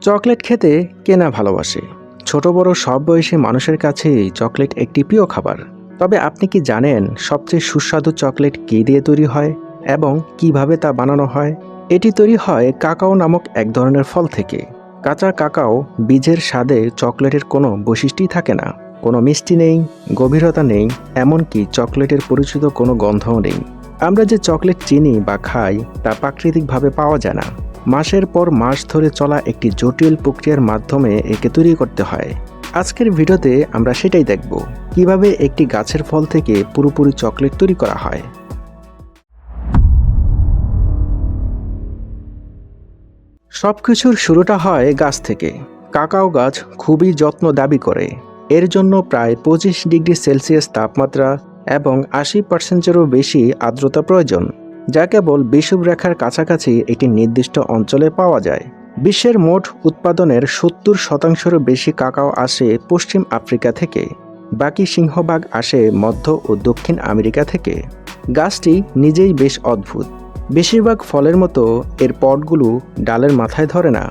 Chocolate খেতে কে না ভালোবাসে। ছোট বড় সব বয়সী মানুষের কাছেই চকলেট একটি প্রিয় খাবার। তবে আপনি কি জানেন সবচেয়ে সুস্বাদু চকলেট কী দিয়ে তৈরি হয় এবং কিভাবে তা বানানো হয়? এটি তৈরি হয় কাকাও নামক এক ধরনের ফল থেকে। কাঁচা কাকাও বীজের স্বাদে চকলেটের কোনো বৈশিষ্ট্যই থাকে না। কোনো মিষ্টি নেই, গভীরতা নেই, এমনকি চকলেটের পরিচিত কোনো গন্ধও নেই। আমরা যে চকলেট চিনি বা খাই তা প্রাকৃতিকভাবে পাওয়া যায় না। মাসের পর মাস ধরে চলা একটি জটিল প্রক্রিয়ার মাধ্যমে একে তৈরি করতে হয়। আজকের ভিডিওতে আমরা সেটাই দেখব, কিভাবে একটি গাছের ফল থেকে পুরোপুরি চকলেট তৈরি করা হয়। সবকিছুর শুরুটা হয় গাছ থেকে। কাকাও গাছ খুবই যত্ন দাবি করে। এর জন্য প্রায় 25 ডিগ্রি সেলসিয়াস তাপমাত্রা এবং 80%-এরও বেশি আর্দ্রতা প্রয়োজন, যা কেবল বিষুবরেখার কাছাকাছি একটি নির্দিষ্ট অঞ্চলে পাওয়া যায়। বিশ্বের মোট উৎপাদনের 70%-এরও বেশি কাকাও আসে পশ্চিম আফ্রিকা থেকে। বাকি সিংহভাগ আসে মধ্য ও দক্ষিণ আমেরিকা থেকে। গাছটি নিজেই বেশ অদ্ভুত। বেশিরভাগ ফলের মতো এর পটগুলো ডালের মাথায় ধরে না।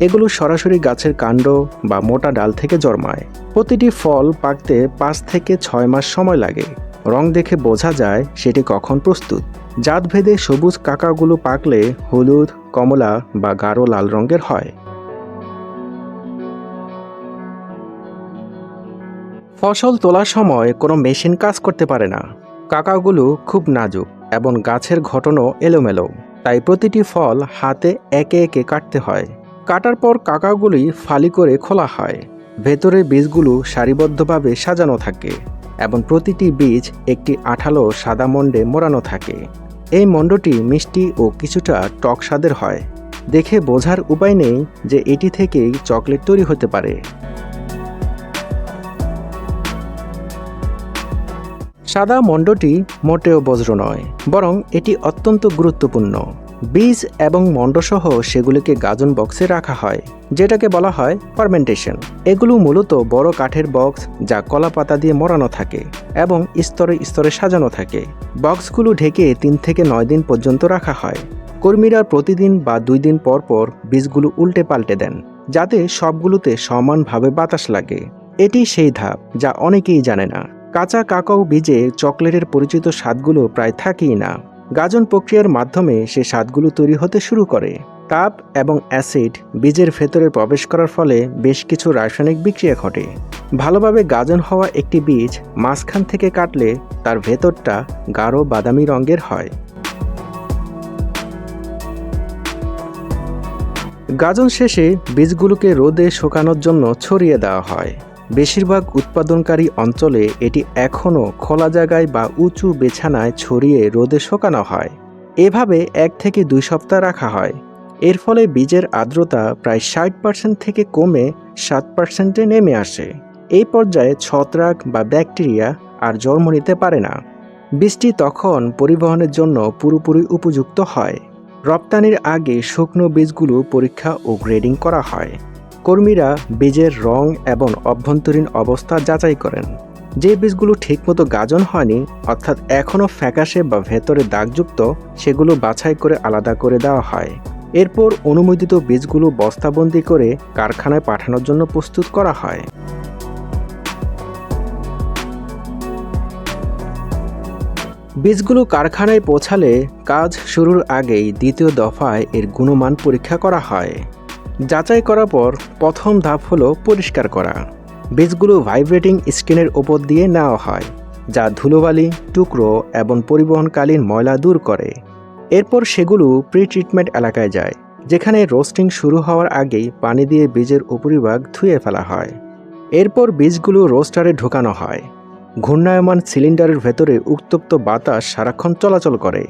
এগুলো সরাসরি গাছের কাণ্ড বা মোটা ডাল থেকে জন্মায়। প্রতিটি ফল পাকতে 5 থেকে 6 মাস সময় লাগে। রং দেখে বোঝা যায় সেটি কখন প্রস্তুত। জাতভেদে সবুজ কাকাওগুলো পাকলে হলুদ, কমলা বা গাঢ় লাল রঙের হয়। ফসল তোলার সময় কোনো মেশিন কাজ করতে পারে না। কাকাওগুলো খুব নাজুক এবং গাছের ঘটনও এলোমেলো, তাই প্রতিটি ফল হাতে একে একে কাটতে হয়। কাটার পর কাকাওগুলি ফালি করে খোলা হয়। ভেতরে বীজগুলো সারিবদ্ধভাবে সাজানো থাকে এবং প্রতিটি বীজ একটি আঠালো সাদা মণ্ডে মোড়ানো থাকে। এই মণ্ডটি মিষ্টি ও কিছুটা টক স্বাদের হয়। দেখে বোঝার উপায় নেই যে এটি থেকেই চকলেট তৈরি হতে পারে। সাদা মণ্ডটি মোটেও বজ্র নয়, বরং এটি অত্যন্ত গুরুত্বপূর্ণ। বীজ এবং মণ্ডসহ সেগুলিকে গাজন বক্সে রাখা হয়, যেটাকে বলা হয় ফার্মেন্টেশন। এগুলো মূলত বড় কাঠের বক্স, যা কলা পাতা দিয়ে মোড়ানো থাকে এবং স্তরে স্তরে সাজানো থাকে। বক্সগুলো ঢেকে 3 থেকে 9 দিন পর্যন্ত রাখা হয়। কর্মীরা প্রতিদিন বা 2 দিন পর পর বীজগুলো উল্টে পাল্টে দেন, যাতে সবগুলোতে সমানভাবে বাতাস লাগে। এটি সেই ধাপ যা অনেকেই জানে না। কাঁচা কাকাও বীজে চকলেটের পরিচিত স্বাদগুলো প্রায় থাকেই না। গাজন প্রক্রিয়ার মাধ্যমে সে স্বাদগুলো তৈরি হতে শুরু করে। তাপ এবং অ্যাসিড বীজের ভেতরে প্রবেশ করার ফলে বেশ কিছু রাসায়নিক বিক্রিয়া ঘটে। ভালোভাবে গাজন হওয়া একটি বীজ মাঝখান থেকে কাটলে তার ভেতরটা গাঢ় বাদামি রঙের হয়। গাজন শেষে বীজগুলোকে রোদে শুকানোর জন্য ছড়িয়ে দেওয়া হয়। বেশিরভাগ উৎপাদনকারী অঞ্চলে এটি এখনও খোলা জায়গায় বা উঁচু বিছানায় ছড়িয়ে রোদে শুকানো হয়। এভাবে 1 থেকে 2 সপ্তাহ রাখা হয়। এর ফলে বীজের আর্দ্রতা প্রায় 60% থেকে কমে 7%-এ নেমে আসে। এই পর্যায়ে ছত্রাক বা ব্যাকটেরিয়া আর জন্ম নিতে পারে না। বীজটি তখন পরিবহনের জন্য পুরোপুরি উপযুক্ত হয়। রপ্তানির আগে শুকনো বীজগুলো পরীক্ষা ও গ্রেডিং করা হয়। কর্মীরা বীজের রং এবং অভ্যন্তরীণ অবস্থা যাচাই করেন। যে বীজগুলো ঠিকমতো গাজন হয়নি, অর্থাৎ এখনও ফ্যাকাশে বা ভেতরে দাগযুক্ত, সেগুলো বাছাই করে আলাদা করে দেওয়া হয়। এরপর অনুমোদিত বীজগুলো বস্তাবন্দি করে কারখানায় পাঠানোর জন্য প্রস্তুত করা হয়। বীজগুলো কারখানায় পৌঁছালে কাজ শুরুর আগেই দ্বিতীয় দফায় এর গুণমান পরীক্ষা করা হয়। যাচাই করার পর প্রথম ধাপ হলো পরিষ্কার করা। বীজগুলো ভাইব্রেটিং স্ক্রিনের ওপর দিয়ে নেওয়া হয়, যা ধুলোবালি, টুকরো এবং পরিবহনকালীন ময়লা দূর করে। এরপর সেগুলো প্রি ট্রিটমেন্ট এলাকায় যায়, যেখানে রোস্টিং শুরু হওয়ার আগেই পানি দিয়ে বীজের উপরিভাগ ধুয়ে ফেলা হয়। এরপর বীজগুলো রোস্টারে ঢোকানো হয়। ঘূর্ণায়মান সিলিন্ডারের ভেতরে উত্তপ্ত বাতাস সারাক্ষণ চলাচল করে।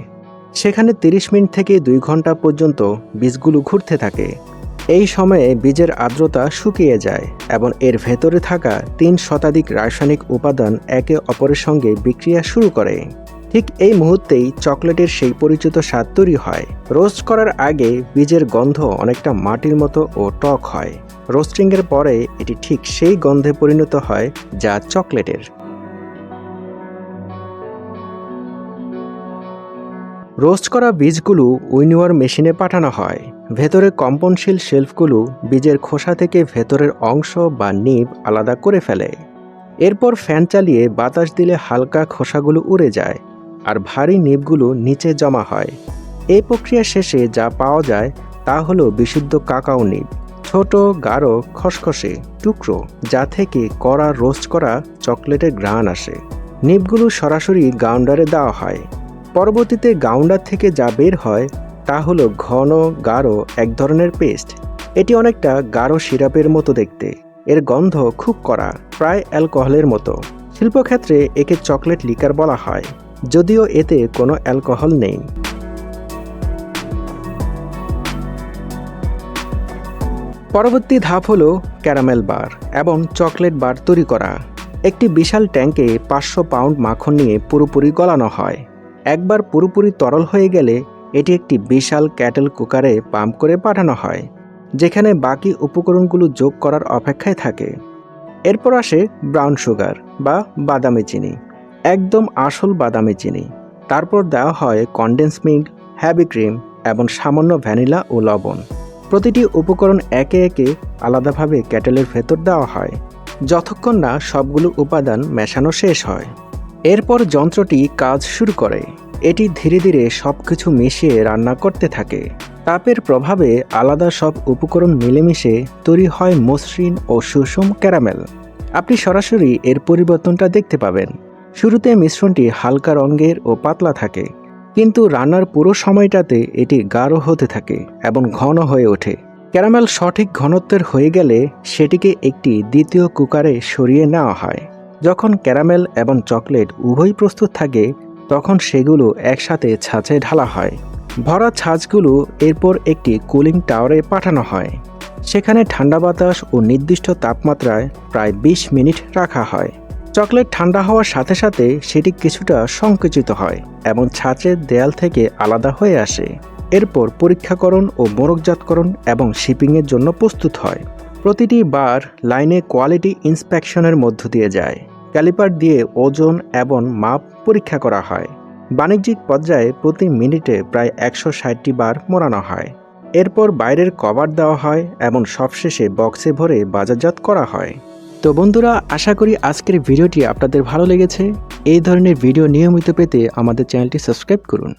সেখানে 30 মিনিট থেকে 2 ঘন্টা পর্যন্ত বীজগুলো ঘুরতে থাকে। এই সময়ে বীজের আর্দ্রতা শুকিয়ে যায় এবং এর ভেতরে থাকা 3 শতাধিক রাসায়নিক উপাদান একে অপরের সঙ্গে বিক্রিয়া শুরু করে। ঠিক এই মুহূর্তেই চকলেটের সেই পরিচিত স্বাদ তৈরি হয়। রোস্ট করার আগে বীজের গন্ধ অনেকটা মাটির মতো ও টক হয়। রোস্টিংয়ের পরে এটি ঠিক সেই গন্ধে পরিণত হয় যা চকলেটের। রোস্ট করা বীজগুলো উইনোয়ার মেশিনে পাঠানো হয়। ভেতরে কম্পনশীল শেলফগুলো বীজের খোসা থেকে ভেতরের অংশ বা নিব আলাদা করে ফেলে। এরপর ফ্যান চালিয়ে বাতাস দিলে হালকা খোসাগুলো উড়ে যায় আর ভারী নিবগুলো নিচে জমা হয়। এই প্রক্রিয়া শেষে যা পাওয়া যায় তা হলো বিশুদ্ধ কাকাও নিব, ছোট গাঢ় খসখসে টুকরো, যা থেকে কড়া রোস্ট করা চকলেটের ঘ্রাণ আসে। নিবগুলো সরাসরি গ্রাউন্ডারে দেওয়া হয়। পরবর্তীতে গ্রাউন্ডার থেকে যা বের হয় তা হলো ঘন গাঢ় এক ধরনের পেস্ট। এটি অনেকটা গাঢ় সিরাপের মতো দেখতে। এর গন্ধ খুব কড়া, প্রায় অ্যালকোহলের মতো। শিল্পক্ষেত্রে একে চকলেট লিকার বলা হয়, যদিও এতে কোনো অ্যালকোহল নেই। পরবর্তী ধাপ হলো ক্যারামেল বার এবং চকলেট বার তৈরি করা। একটি বিশাল ট্যাঙ্কে 500 পাউন্ড মাখন নিয়ে পুরোপুরি গলানো হয়। একবার পুরোপুরি তরল হয়ে গেলে এটি একটি বিশাল ক্যাটেল কুকারে পাম্প করে পাঠানো হয়, যেখানে বাকি উপকরণগুলো যোগ করার অপেক্ষায় থাকে। এরপর আসে ব্রাউন সুগার বা বাদামি চিনি, একদম আসল বাদামি চিনি। তারপর দেওয়া হয় কনডেন্স মিল্ক, হেভি ক্রিম এবং সামান্য ভ্যানিলা ও লবণ। প্রতিটি উপকরণ একে একে আলাদাভাবে ক্যাটেলের ভেতর দেওয়া হয়, যতক্ষণ না সবগুলো উপাদান মেশানো শেষ হয়। এরপর যন্ত্রটি কাজ শুরু করে। এটি ধীরে ধীরে সবকিছু মিশিয়ে রান্না করতে থাকে। তাপের প্রভাবে আলাদা সব উপকরণ মিলেমিশে তৈরি হয় মসৃণ ও সুষম ক্যারামেল। আপনি সরাসরি এর পরিবর্তনটা দেখতে পাবেন। শুরুতে মিশ্রণটি হালকা রঙের ও পাতলা থাকে, কিন্তু রান্নার পুরো সময়টাতে এটি গাঢ় হতে থাকে এবং ঘন হয়ে ওঠে। ক্যারামেল সঠিক ঘনত্বের হয়ে গেলে সেটিকে একটি দ্বিতীয় কুকারে সরিয়ে নেওয়া হয়। যখন ক্যারামেল এবং চকলেট উভয় প্রস্তুত থাকে তখন সেগুলো একসাথে ছাঁচে ঢালা হয়। ভরা ছাঁচগুলো এরপর একটি কুলিং টাওয়ারে পাঠানো হয়। সেখানে ঠান্ডা বাতাস ও নির্দিষ্ট তাপমাত্রায় প্রায় 20 মিনিট রাখা হয়। চকলেট ঠান্ডা হওয়ার সাথে সাথে সেটি কিছুটা সংকুচিত হয় এবং ছাঁচের দেয়াল থেকে আলাদা হয়ে আসে। এরপর পরীক্ষাকরণ ও মোড়কজাতকরণ এবং শিপিংয়ের জন্য প্রস্তুত হয়। প্রতিটি বার লাইনে কোয়ালিটি ইন্সপেকশনের মধ্য দিয়ে যায়। ক্যালিপার দিয়ে ওজন এবং মাপ পরীক্ষা করা হয়। বাণিজ্যিক পর্যায়ে প্রতি মিনিটে প্রায় 160টি বার মোড়ানো হয়। এরপর বাইরের কভার দেওয়া হয় এবং সবশেষে বক্সে ভরে বাজারজাত করা হয়। তো বন্ধুরা, আশা করি আজকের ভিডিওটি আপনাদের ভালো লেগেছে। এই ধরনের ভিডিও নিয়মিত পেতে আমাদের চ্যানেলটি সাবস্ক্রাইব করুন।